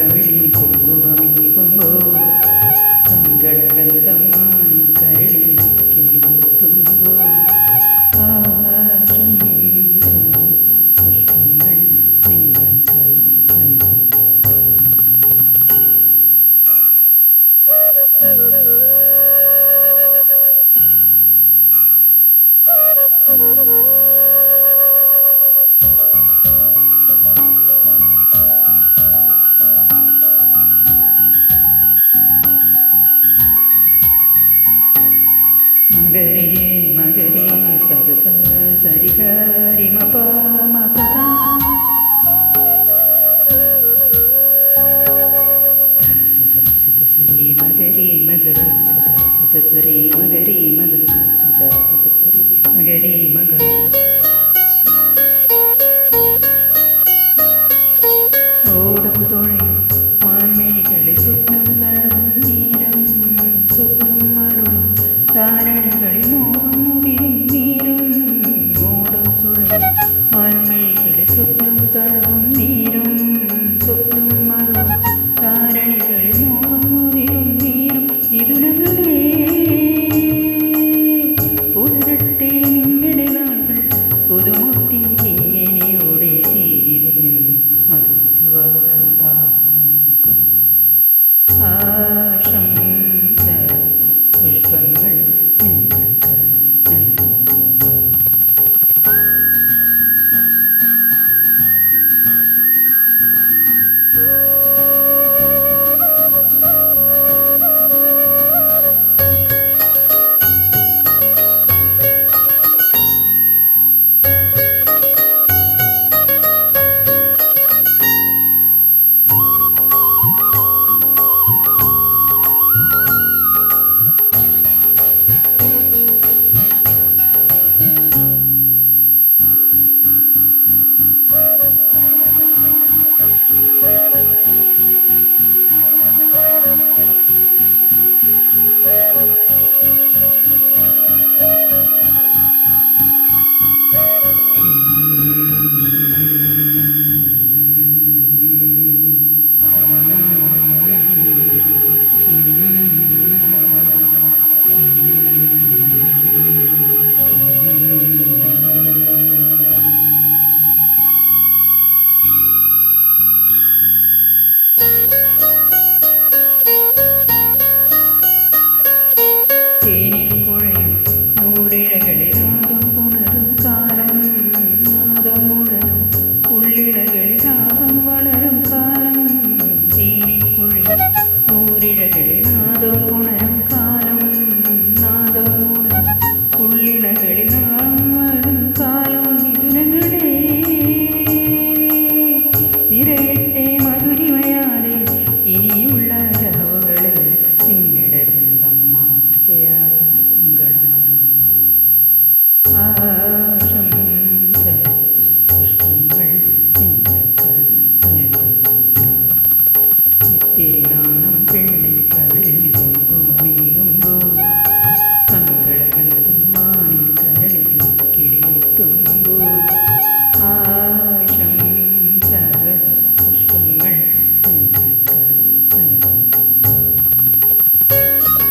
കവിളിൽ കുങ്കുമമേകുമ്പോൾ മംഗളഗന്ധം മാണി കരളിൽ കിളിയൂട്ടുമ്പോൾ ആകാശം പുഷ്പങ്ങൾ നിങ്ങൾക്കായി നൽകുന്നു. മകരേ മകരേ സദസ സരിഗരി മപ മപദ സദ സദ സരി മകരേ മഗ സദ സദ സരി മകരേ മഗ സദ സദ സരി മകരേ മഗ. ഓടം തുഴയും മാൻമിഴികളെ സ്വപ്നം തളവും നീരം സ്വപ്നം മറും താരണികളിൽ മോഹം മുടിയും നീരും. ഓടം തുഴയും മാൻമിഴികളെ സ്വപ്നം തളവും നീരും സ്വപ്നം മറും താരണികളിൽ മോഹം മുടിയും നീരും. ഇതുനങ്ങളേ പുലരട്ടെ നിങ്ങളുടെ നാളുകൾ പുതുമുട്ടിൻ കിങ്ങിണിയോടെ ജീവിതമെന്ന് മധുരവാകാൻ ഭാവമേകും. ആശംസ പുഷ്പങ്ങൾ നിങ്ങൾക്കായി നൽകുന്നു. തേനിൽ